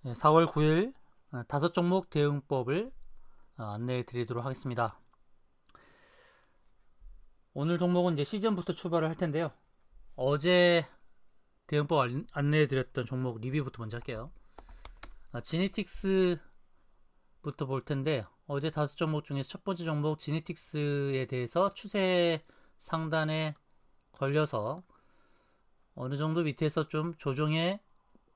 4월 9일 다섯 종목 대응법을 안내해 드리도록 하겠습니다. 오늘 종목은 이제 시즌부터 출발을 할 텐데요. 어제 대응법 안내해 드렸던 종목 리뷰부터 먼저 할게요. 지니틱스부터 볼 텐데, 어제 다섯 종목 중에 첫 번째 종목 지니틱스에 대해서 추세 상단에 걸려서 어느 정도 밑에서 좀 조정에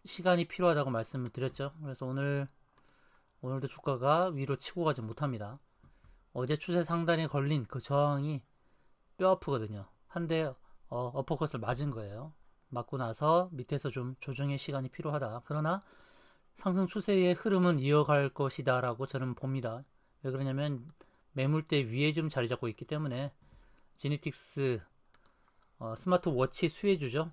시간이 필요하다고 말씀을 드렸죠. 그래서 오늘도 주가가 위로 치고 가지 못합니다. 어제 추세 상단에 걸린 그 저항이 뼈 아프거든요. 한 대 어퍼컷을 맞은 거예요. 맞고 나서 밑에서 좀 조정의 시간이 필요하다. 그러나 상승 추세의 흐름은 이어갈 것이다 라고 저는 봅니다. 왜 그러냐면 매물대 위에 좀 자리 잡고 있기 때문에. 지니틱스 스마트워치 수혜주죠.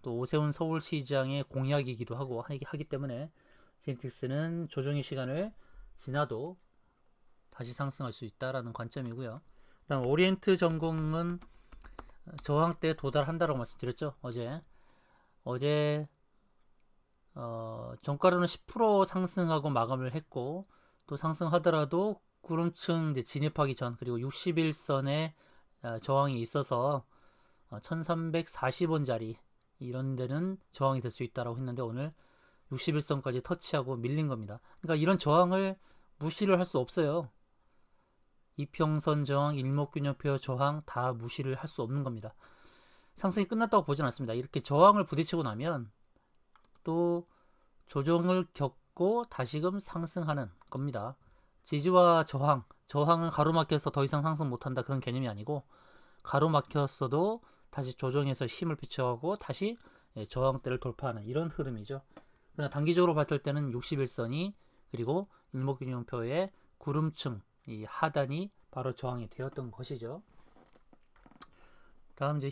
또 오세훈 서울시장의 공약이기도 하기 때문에 지니틱스는 조정의 시간을 지나도 다시 상승할 수 있다라는 관점이고요. 그다음 오리엔트 전공은 저항대에 도달한다라고 말씀드렸죠. 어제 정가로는 10% 상승하고 마감을 했고, 또 상승하더라도 구름층 이제 진입하기 전, 그리고 60일선에 저항이 있어서 1340원짜리 이런 데는 저항이 될 수 있다라고 했는데, 오늘 61선까지 터치하고 밀린 겁니다. 그러니까 이런 저항을 무시를 할 수 없어요. 이평선 저항, 일목균형표 저항 다 무시를 할 수 없는 겁니다. 상승이 끝났다고 보진 않습니다. 이렇게 저항을 부딪히고 나면 또 조정을 겪고 다시금 상승하는 겁니다. 지지와 저항은 가로막혀서 더 이상 상승 못한다 그런 개념이 아니고, 가로막혔어도 다시 조정해서 힘을 비춰가고 다시 저항대를 돌파하는 이런 흐름이죠. 그러나 단기적으로 봤을 때는 61선이 그리고 일목균형표의 구름층 이 하단이 바로 저항이 되었던 것이죠. 다음 이제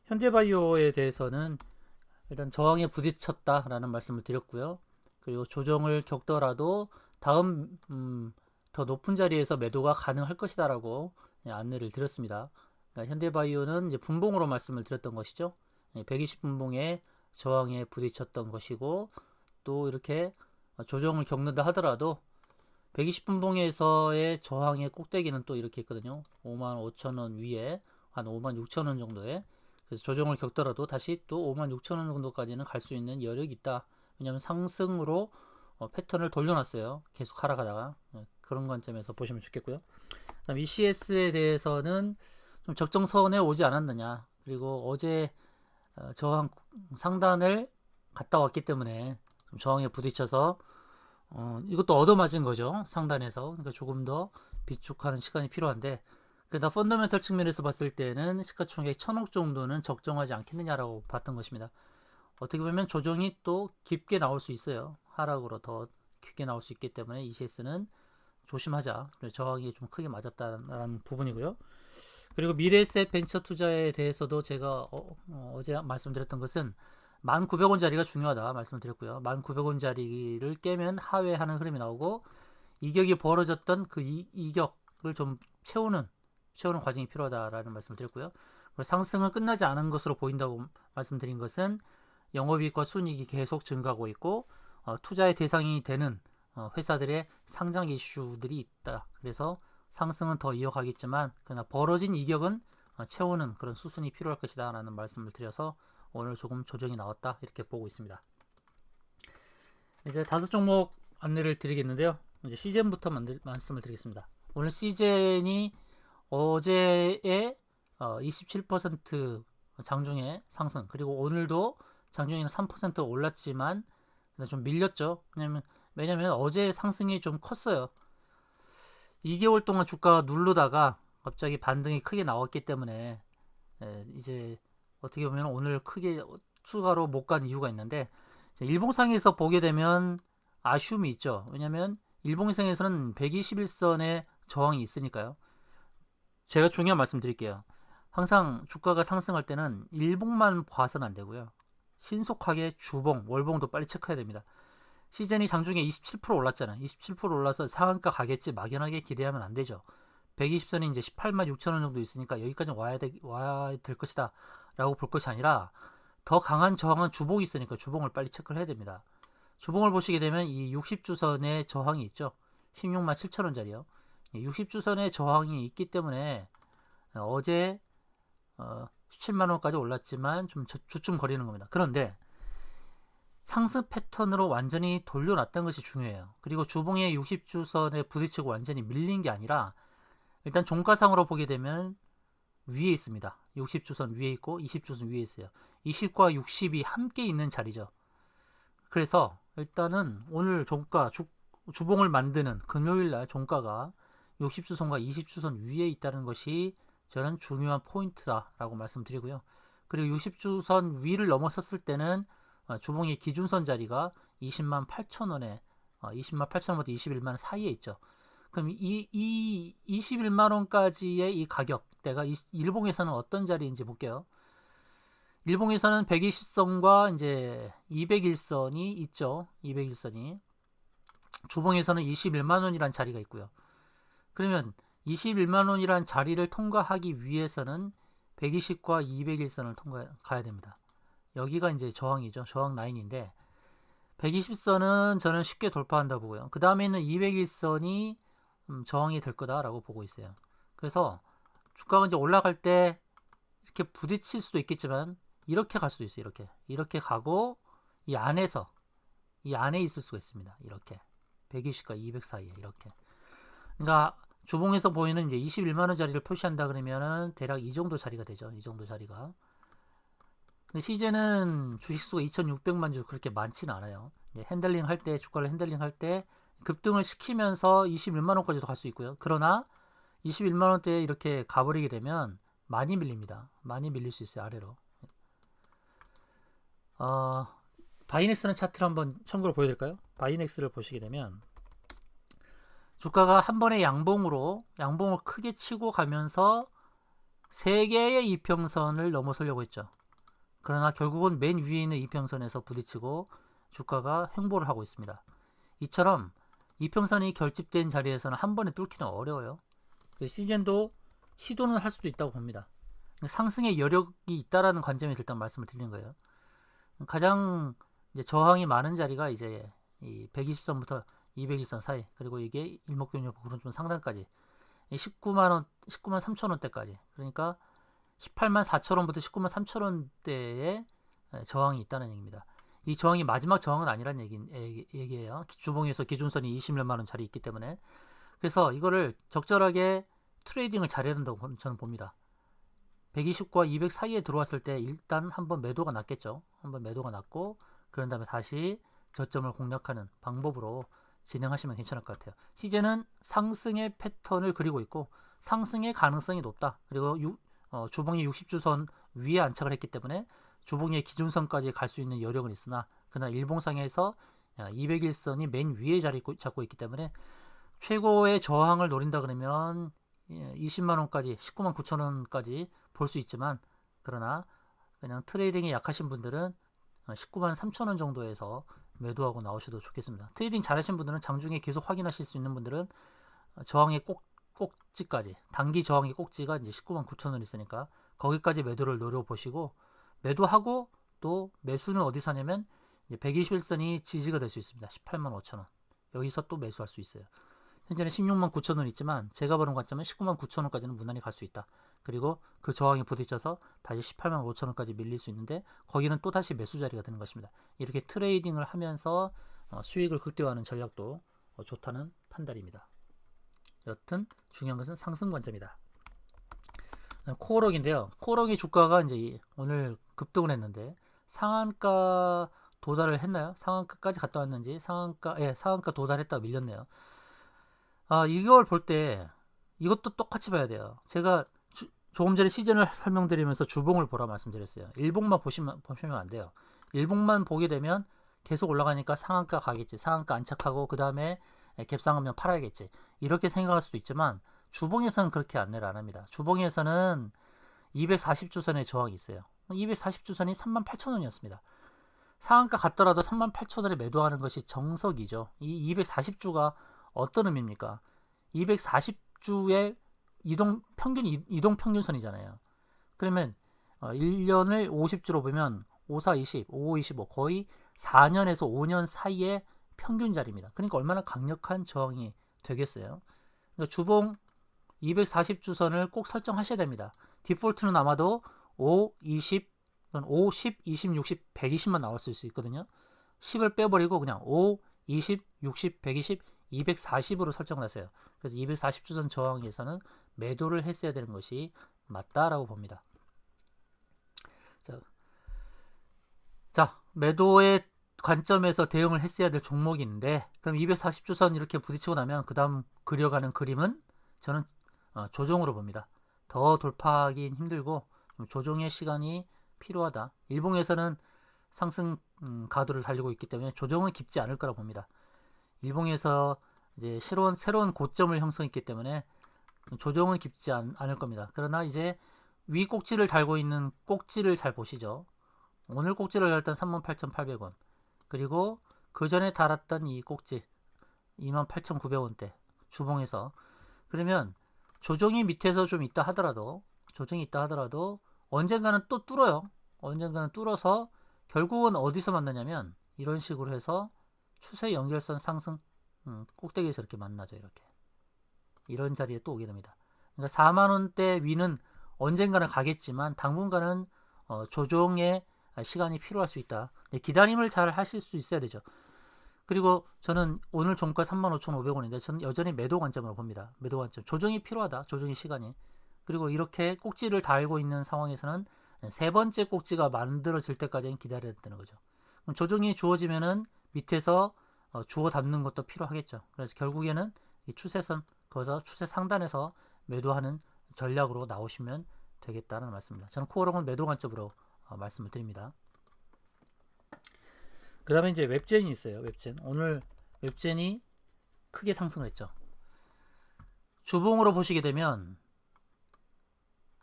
현대바이오에 대해서는 일단 저항에 부딪혔다라는 말씀을 드렸고요. 그리고 조정을 겪더라도 다음 더 높은 자리에서 매도가 가능할 것이다라고 안내를 드렸습니다. 그러니까 현대바이오는 이제 분봉으로 말씀을 드렸던 것이죠. 120분봉에 저항에 부딪혔던 것이고, 또 이렇게 조정을 겪는다 하더라도 120분봉에서의 저항의 꼭대기는 또 이렇게 있거든요. 55,000원 위에 한 56,000원 정도에, 그래서 조정을 겪더라도 다시 또 56,000원 정도까지는 갈 수 있는 여력이 있다. 왜냐하면 상승으로 패턴을 돌려놨어요. 계속 하락하다가. 그런 관점에서 보시면 좋겠고요. 그다음 ECS에 대해서는 좀 적정선에 오지 않았느냐, 그리고 어제 저항 상단을 갔다 왔기 때문에 좀 저항에 부딪혀서 이것도 얻어맞은 거죠. 상단에서. 그러니까 조금 더 비축하는 시간이 필요한데, 그러다 펀더멘털 측면에서 봤을 때는 시가총액 1000억 정도는 적정하지 않겠느냐라고 봤던 것입니다. 어떻게 보면 조정이 또 깊게 나올 수 있어요. 하락으로 더 깊게 나올 수 있기 때문에 ECS는 조심하자. 저항이 좀 크게 맞았다는 부분이고요. 그리고 미래에셋 벤처 투자에 대해서도 제가 어제 말씀드렸던 것은 1,900원짜리가 중요하다 말씀드렸고요. 1,900원짜리를 깨면 하회하는 흐름이 나오고, 이격이 벌어졌던 그 이격을 좀 채우는 과정이 필요하다라는 말씀을 드렸고요. 상승은 끝나지 않은 것으로 보인다고 말씀드린 것은 영업이익과 순이익이 계속 증가하고 있고, 투자의 대상이 되는 회사들의 상장 이슈들이 있다. 그래서 상승은 더 이어가겠지만, 그러나 벌어진 이격은 채우는 그런 수순이 필요할 것이다 라는 말씀을 드려서 오늘 조금 조정이 나왔다 이렇게 보고 있습니다. 이제 다섯 종목 안내를 드리겠는데요. 이제 시젠부터 말씀을 드리겠습니다. 오늘 시젠이 어제의 27% 장중에 상승, 그리고 오늘도 장중에는 3% 올랐지만 좀 밀렸죠. 왜냐면 어제 상승이 좀 컸어요. 2개월 동안 주가가 누르다가 갑자기 반등이 크게 나왔기 때문에 이제 어떻게 보면 오늘 크게 추가로 못 간 이유가 있는데, 일봉상에서 보게 되면 아쉬움이 있죠. 왜냐면 일봉상에서는 121선의 저항이 있으니까요. 제가 중요한 말씀 드릴게요. 항상 주가가 상승할 때는 일봉만 봐서는 안 되고요. 신속하게 주봉, 월봉도 빨리 체크해야 됩니다. 시즌이 장중에 27% 올랐잖아요. 27% 올라서 상한가 가겠지 막연하게 기대하면 안 되죠. 120선이 이제 18만 6천원 정도 있으니까 여기까지 와야 될 것이다 라고 볼 것이 아니라, 더 강한 저항은 주봉이 있으니까 주봉을 빨리 체크를 해야 됩니다. 주봉을 보시게 되면 이 60주선의 저항이 있죠. 16만 7천원짜리요. 60주선의 저항이 있기 때문에 어제 17만원까지 올랐지만 좀 주춤 거리는 겁니다. 그런데 상승 패턴으로 완전히 돌려놨다는 것이 중요해요. 그리고 주봉의 60주선에 부딪히고 완전히 밀린 게 아니라 일단 종가상으로 보게 되면 위에 있습니다. 60주선 위에 있고 20주선 위에 있어요. 20과 60이 함께 있는 자리죠. 그래서 일단은 오늘 종가 주봉을 만드는 금요일날 종가가 60주선과 20주선 위에 있다는 것이 저는 중요한 포인트다라고 말씀드리고요. 그리고 60주선 위를 넘어섰을 때는 주봉의 기준선 자리가 20만 8천원에 20만 8천원부터 21만원 사이에 있죠. 그럼 이 21만원까지의 이 가격대가 일봉에서는 어떤 자리인지 볼게요. 일봉에서는 120선과 이제 201선이 있죠. 201선이. 주봉에서는 21만원이란 자리가 있고요. 그러면 21만원이란 자리를 통과하기 위해서는 120과 201선을 가야 됩니다. 여기가 이제 저항이죠. 저항 라인인데 120선은 저는 쉽게 돌파한다 보고요. 그 다음에 있는 201선이 저항이 될 거다라고 보고 있어요. 그래서 주가가 이제 올라갈 때 이렇게 부딪힐 수도 있겠지만 이렇게 갈 수도 있어요. 이렇게 가고 이 안에 있을 수가 있습니다. 이렇게 120과 200 사이에 이렇게. 그러니까 주봉에서 보이는 이제 21만원짜리를 표시한다 그러면은 대략 이 정도 자리가 되죠. 이 정도 자리가. 근데 시제는 주식수가 2,600만 주 그렇게 많지는 않아요. 핸들링 할 때, 주가를 핸들링 할 때 급등을 시키면서 21만원까지도 갈 수 있고요. 그러나 21만원대에 이렇게 가버리게 되면 많이 밀립니다. 많이 밀릴 수 있어요. 아래로. 바이넥스는 차트를 한번 참고로 보여드릴까요? 바이넥스를 보시게 되면 주가가 한 번에 양봉을 크게 치고 가면서 3개의 이평선을 넘어서려고 했죠. 그러나 결국은 맨 위에 있는 이평선에서 부딪히고 주가가 횡보를 하고 있습니다. 이처럼 이평선이 결집된 자리에서는 한 번에 뚫기는 어려워요. 시젠도 시도는 할 수도 있다고 봅니다. 상승의 여력이 있다라는 관점에서 일단 말씀을 드리는 거예요. 가장 이제 저항이 많은 자리가 이제 이 120선부터 201선 사이, 그리고 이게 일목균열 오른쪽 상단까지 19만 3천원대까지, 그러니까 18만 4천원부터 19만 3천원대에 저항이 있다는 얘기입니다. 이 저항이 마지막 저항은 아니란 얘기예요. 주봉에서 기준선이 20몇만원 자리 있기 때문에. 그래서 이거를 적절하게 트레이딩을 잘해야 된다고 저는 봅니다. 120과 200 사이에 들어왔을 때 일단 한번 매도가 났겠죠. 한번 매도가 났고 그런 다음에 다시 저점을 공략하는 방법으로 진행하시면 괜찮을 것 같아요. 시제는 상승의 패턴을 그리고 있고 상승의 가능성이 높다. 그리고 주봉이 60주선 위에 안착을 했기 때문에 주봉의 기준선까지 갈 수 있는 여력은 있으나 그러나 일봉상에서 201선이 맨 위에 자리 잡고 있기 때문에 최고의 저항을 노린다 그러면 20만원까지 19만 9천원까지 볼 수 있지만, 그러나 그냥 트레이딩이 약하신 분들은 19만 3천원 정도에서 매도하고 나오셔도 좋겠습니다. 트레이딩 잘하신 분들은 장중에 계속 확인하실 수 있는 분들은 저항의 꼭지까지, 단기 저항의 꼭지가 이제 19만 9천원 있으니까 거기까지 매도를 노려보시고, 매도하고 또 매수는 어디서 하냐면 121선이 지지가 될 수 있습니다. 18만 5천원 여기서 또 매수할 수 있어요. 현재는 16만 9천원 있지만 제가 보는 관점은 19만 9천원까지는 무난히 갈 수 있다. 그리고 그 저항에 부딪혀서 다시 18만 5천원까지 밀릴 수 있는데 거기는 또 다시 매수 자리가 되는 것입니다. 이렇게 트레이딩을 하면서 수익을 극대화하는 전략도 좋다는 판단입니다. 여튼 중요한 것은 상승 관점이다. 코오록인데요. 코오록의 주가가 이제 오늘 급등을 했는데 상한가 도달을 했나요? 상한가까지 갔다 왔는지 상한가 도달했다가 밀렸네요. 이걸 볼 때 이것도 똑같이 봐야 돼요. 제가 조금 전에 시즌을 설명드리면서 주봉을 보라 말씀드렸어요. 일봉만 보시면 안 돼요. 일봉만 보게 되면 계속 올라가니까 상한가 가겠지. 상한가 안착하고 그 다음에 갭상하면 팔아야겠지. 이렇게 생각할 수도 있지만 주봉에서는 그렇게 안내를 안 합니다. 주봉에서는 240주선의 저항이 있어요. 240주선이 38,000원이었습니다. 상한가 갔더라도 38,000원에 매도하는 것이 정석이죠. 이 240주가 어떤 의미입니까? 240주의 이동 평균선이잖아요. 그러면 1년을 50주로 보면 54, 20, 55, 25 거의 4년에서 5년 사이의 평균 자리입니다. 그러니까 얼마나 강력한 저항이 되겠어요. 그러니까 주봉 240주선을 꼭 설정하셔야 됩니다. 디폴트는 아마도 5, 20, 5, 10, 20, 60, 120만 나올 수 있거든요. 10을 빼버리고 그냥 5, 20, 60, 120, 240으로 설정을 하세요. 그래서 240주선 저항에서는 매도를 했어야 되는 것이 맞다라고 봅니다. 자, 매도의 관점에서 대응을 했어야 될 종목이 있는데, 그럼 240주선 이렇게 부딪히고 나면 그 다음 그려가는 그림은 저는 조정으로 봅니다. 더 돌파하기 힘들고 조정의 시간이 필요하다. 일봉에서는 상승 가도를 달리고 있기 때문에 조정은 깊지 않을 거라 봅니다. 일봉에서 이제 새로운 고점을 형성했기 때문에 조정은 깊지 않을 겁니다. 그러나 이제 위 꼭지를 달고 있는 꼭지를 잘 보시죠. 오늘 꼭지를 달았던 38,800원, 그리고 그 전에 달았던 이 꼭지 28,900원대 주봉에서, 그러면 조정이 밑에서 좀 있다 하더라도 언젠가는 또 뚫어요. 언젠가는 뚫어서 결국은 어디서 만나냐면 이런 식으로 해서 추세 연결선 상승 꼭대기에서 이렇게 만나죠. 이렇게 이런 자리에 또 오게 됩니다. 그러니까 4만원대 위는 언젠가는 가겠지만 당분간은 조정의 시간이 필요할 수 있다. 기다림을 잘 하실 수 있어야 되죠. 그리고 저는 오늘 종가 35,500원인데 저는 여전히 매도 관점으로 봅니다. 매도 관점. 조정이 필요하다. 조정의 시간이. 그리고 이렇게 꼭지를 달고 있는 상황에서는 세 번째 꼭지가 만들어질 때까지는 기다려야 되는 거죠. 그럼 조정이 주어지면은 밑에서 주워 담는 것도 필요하겠죠. 그래서 결국에는 이 추세선, 거기서 추세 상단에서 매도하는 전략으로 나오시면 되겠다는 말씀입니다. 저는 코어롱은 매도 관점으로 말씀을 드립니다. 그 다음에 이제 웹젠이 있어요. 웹젠. 오늘 웹젠이 크게 상승을 했죠. 주봉으로 보시게 되면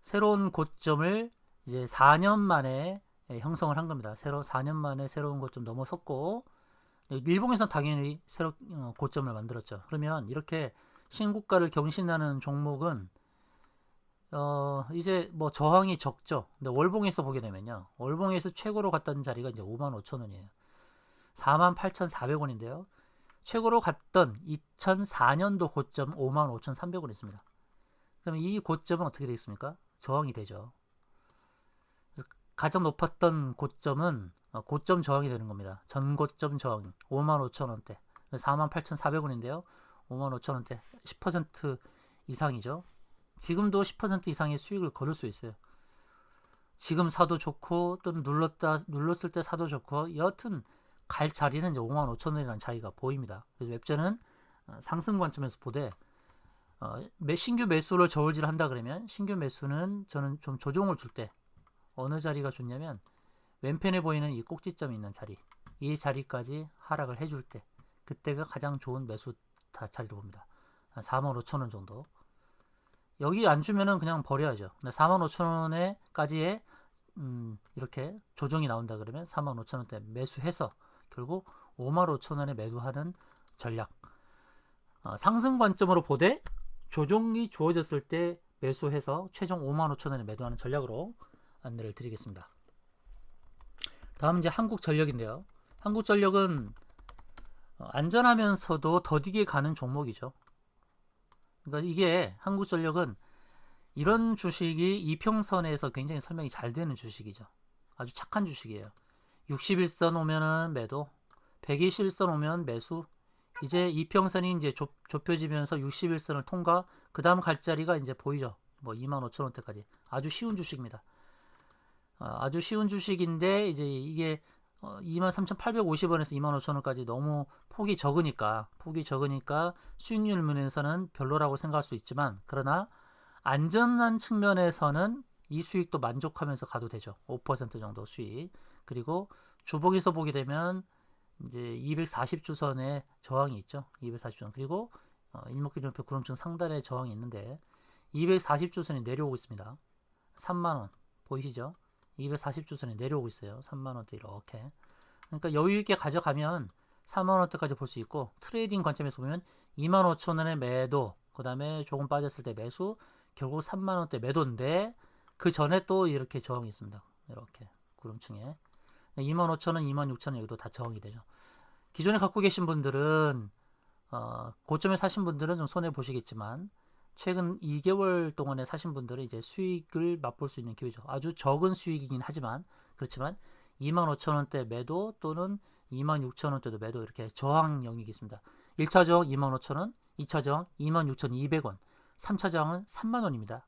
새로운 고점을 이제 4년 만에 형성을 한 겁니다. 4년 만에 새로운 고점 넘어섰고, 일봉에서는 당연히 새로 고점을 만들었죠. 그러면 이렇게 신고가를 경신하는 종목은 이제 뭐 저항이 적죠. 근데 월봉에서 보게 되면요, 월봉에서 최고로 갔던 자리가 이제 55,000원이에요. 48,400원인데요. 최고로 갔던 2004년도 고점 55,300원 있습니다. 그럼 이 고점은 어떻게 되겠습니까? 저항이 되죠. 가장 높았던 고점은 고점 저항이 되는 겁니다. 전고점 저항 55,000원대 48,400원인데요. 55,000원대 10% 이상이죠. 지금도 10% 이상의 수익을 거둘 수 있어요. 지금 사도 좋고 또 눌렀을 때 사도 좋고, 여하튼 갈 자리는 이제 55,000원이라는 자리가 보입니다. 그래서 웹전은 상승 관점에서 보되 신규 매수를 저울질 한다 그러면 신규 매수는 저는 좀 조정을 줄 때 어느 자리가 좋냐면 왼편에 보이는 이 꼭지점이 있는 자리, 이 자리까지 하락을 해줄 때 그때가 가장 좋은 매수 자리로 봅니다. 45,000원 정도. 여기 안 주면은 그냥 버려야죠. 45,000원에까지의 이렇게 조정이 나온다 그러면 45,000원대 매수해서 결국 55,000원에 매도하는 전략. 상승 관점으로 보되 조정이 주어졌을 때 매수해서 최종 55,000원에 매도하는 전략으로 안내를 드리겠습니다. 다음 이제 한국전력인데요. 한국전력은 안전하면서도 더디게 가는 종목이죠. 그러니까 이게 한국전력은 이런 주식이 이평선에서 굉장히 설명이 잘 되는 주식이죠. 아주 착한 주식이에요. 61선 오면은 매도, 121선 오면 매수. 이제 이평선이 이제 좁혀지면서 61선을 통과, 그 다음 갈 자리가 이제 보이죠. 뭐 25,000원대까지. 아주 쉬운 주식입니다. 아주 쉬운 주식인데 이제 이게 23,850원에서 25,000원까지 너무 폭이 적으니까 수익률 면에서는 별로라고 생각할 수 있지만, 그러나 안전한 측면에서는 이 수익도 만족하면서 가도 되죠. 5% 정도 수익. 그리고 주봉에서 보게 되면 이제 240주선에 저항이 있죠. 240주선. 그리고 일목균형표 구름층 상단에 저항이 있는데 240주선이 내려오고 있습니다. 3만원 보이시죠? 240주선이 내려오고 있어요. 3만원대 이렇게. 그러니까 여유있게 가져가면 3만원대까지 볼 수 있고, 트레이딩 관점에서 보면 25,000원에 매도, 그 다음에 조금 빠졌을 때 매수, 결국 3만원대 매도인데 그 전에 또 이렇게 저항이 있습니다. 이렇게 구름층에. 25,000원, 26,000원 여기도 다 저항이 되죠. 기존에 갖고 계신 분들은 고점에 사신 분들은 좀 손해 보시겠지만 최근 2개월 동안에 사신 분들은 이제 수익을 맛볼 수 있는 기회죠. 아주 적은 수익이긴 하지만 그렇지만 25,000원대 매도 또는 26,000원대도 매도 이렇게 저항 영역이 있습니다. 1차 저항 25,000원, 2차 저항 26,200원, 3차 저항은 3만원입니다.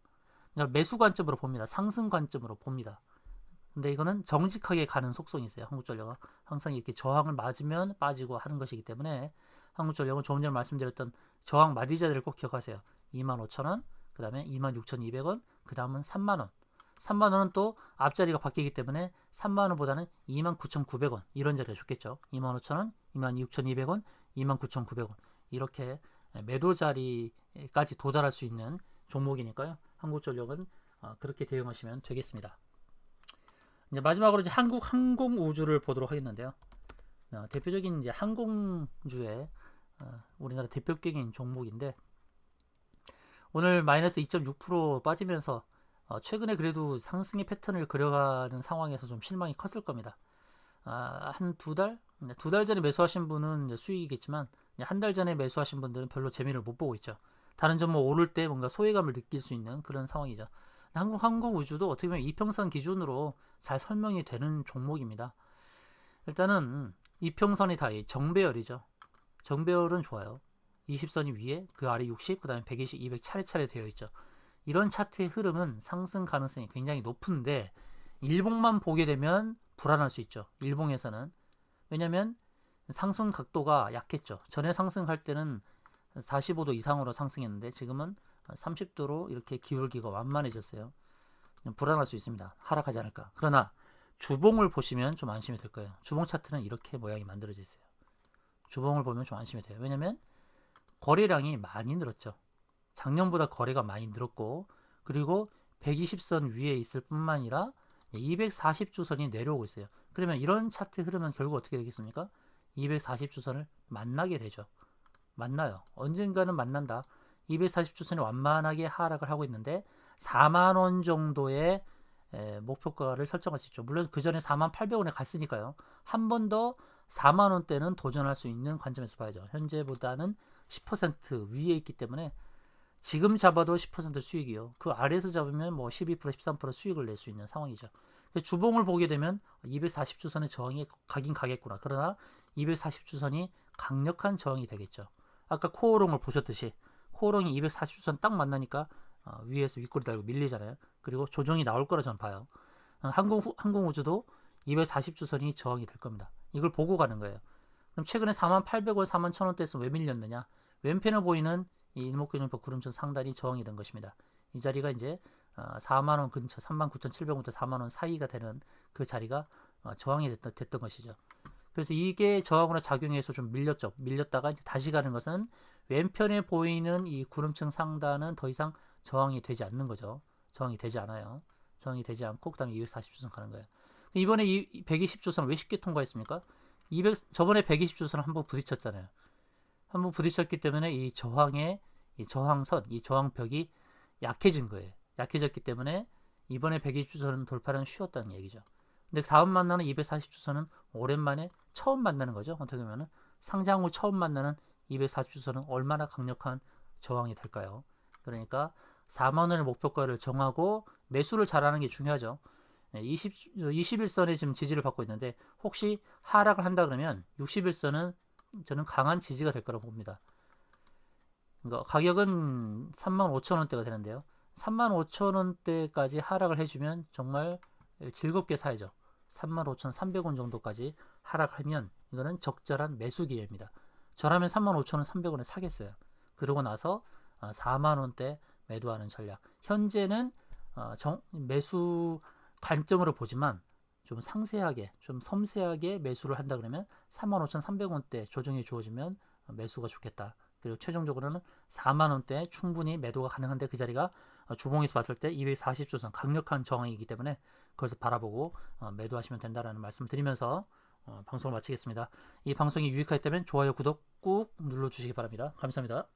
그러니까 매수 관점으로 봅니다. 상승 관점으로 봅니다. 근데 이거는 정직하게 가는 속성이 있어요. 한국전력은 항상 이렇게 저항을 맞으면 빠지고 하는 것이기 때문에 한국전력은 조금 전에 말씀드렸던 저항 마디자들을 꼭 기억하세요. 25,000원, 그 다음에 26,200원, 그 다음은 3만원. 3만원은 또 앞자리가 바뀌기 때문에 3만원보다는 29,900원 이런 자리가 좋겠죠. 25,000원, 26,200원, 29,900원 이렇게 매도 자리까지 도달할 수 있는 종목이니까요. 한국전력은 그렇게 대응하시면 되겠습니다. 이제 마지막으로 이제 한국 항공우주를 보도록 하겠는데요. 대표적인 이제 항공주의 우리나라 대표격인 종목인데 오늘 마이너스 2.6% 빠지면서 최근에 그래도 상승의 패턴을 그려가는 상황에서 좀 실망이 컸을 겁니다. 한 두 달 전에 매수하신 분은 수익이겠지만 한 달 전에 매수하신 분들은 별로 재미를 못 보고 있죠. 다른 종목 오를 때 뭔가 소외감을 느낄 수 있는 그런 상황이죠. 한국 항공우주도 어떻게 보면 이평선 기준으로 잘 설명이 되는 종목입니다. 일단은 이평선이 다 정배열이죠. 정배열은 좋아요. 20선이 위에, 그 아래 60, 그 다음에 120, 200 차례차례 되어 있죠. 이런 차트의 흐름은 상승 가능성이 굉장히 높은데 일봉만 보게 되면 불안할 수 있죠. 일봉에서는. 왜냐면 상승 각도가 약했죠. 전에 상승할 때는 45도 이상으로 상승했는데 지금은 30도로 이렇게 기울기가 완만해졌어요. 불안할 수 있습니다. 하락하지 않을까. 그러나 주봉을 보시면 좀 안심이 될 거예요. 주봉 차트는 이렇게 모양이 만들어져 있어요. 주봉을 보면 좀 안심이 돼요. 왜냐면 거래량이 많이 늘었죠. 작년보다 거래가 많이 늘었고 그리고 120선 위에 있을 뿐만 아니라 240주선이 내려오고 있어요. 그러면 이런 차트 흐름은 결국 어떻게 되겠습니까? 240주선을 만나게 되죠. 만나요. 언젠가는 만난다. 240주선이 완만하게 하락을 하고 있는데 4만원 정도의 목표가를 설정할 수 있죠. 물론 그 전에 48,000원에 갔으니까요. 한 번 더 4만원대는 도전할 수 있는 관점에서 봐야죠. 현재보다는 10% 위에 있기 때문에 지금 잡아도 10% 수익이요. 그 아래에서 잡으면 뭐 12%, 13% 수익을 낼 수 있는 상황이죠. 주봉을 보게 되면 240주선의 저항이 가긴 가겠구나. 그러나 240주선이 강력한 저항이 되겠죠. 아까 코오롱을 보셨듯이 코오롱이 240주선 딱 만나니까 위에서 윗꼬리 달고 밀리잖아요. 그리고 조정이 나올 거라 저는 봐요. 항공우주도 240주선이 저항이 될 겁니다. 이걸 보고 가는 거예요. 그럼 최근에 48,000원, 41,000원대에서 왜 밀렸느냐? 왼편에 보이는 이 일목균형법 구름선 상단이 저항이 된 것입니다. 이 자리가 이제 4만원 근처 39,700원부터 4만원 사이가 되는 그 자리가 저항이 됐던 것이죠. 그래서 이게 저항으로 작용해서 좀 밀렸죠. 밀렸다가 이제 다시 가는 것은 왼편에 보이는 이 구름층 상단은 더 이상 저항이 되지 않는 거죠. 저항이 되지 않아요. 저항이 되지 않고 그 다음에 240주선 가는 거예요. 이번에 이 120주선 왜 쉽게 통과했습니까? 저번에 120주선 한번 부딪혔잖아요. 한번 부딪혔기 때문에 이 저항의 이 저항선, 이 저항벽이 약해진 거예요. 약해졌기 때문에 이번에 120주선은 돌파는 쉬웠다는 얘기죠. 근데 다음 만나는 240주선은 오랜만에 처음 만나는 거죠. 어떻게 보면 상장 후 처음 만나는 240주선은 얼마나 강력한 저항이 될까요? 그러니까 4만원의 목표가를 정하고 매수를 잘하는 게 중요하죠. 21선에 지금 지지를 받고 있는데 혹시 하락을 한다 그러면 61선은 저는 강한 지지가 될 거라고 봅니다. 그러니까 가격은 35,000원대가 되는데요. 35,000원대까지 하락을 해주면 정말 즐겁게 사야죠. 35,300원 정도까지 하락하면 이거는 적절한 매수 기회입니다. 저라면 35,300원에 사겠어요. 그러고 나서 4만원대 매도하는 전략. 현재는 매수 관점으로 보지만 좀 상세하게, 좀 섬세하게 매수를 한다 그러면 35,300원대 조정이 주어지면 매수가 좋겠다. 그리고 최종적으로는 4만원대 충분히 매도가 가능한데 그 자리가 주봉에서 봤을 때 240주선 강력한 저항이기 때문에 그것을 바라보고 매도하시면 된다라는 말씀 드리면서 방송을 마치겠습니다. 이 방송이 유익하셨다면 좋아요, 구독 꾹 눌러주시기 바랍니다. 감사합니다.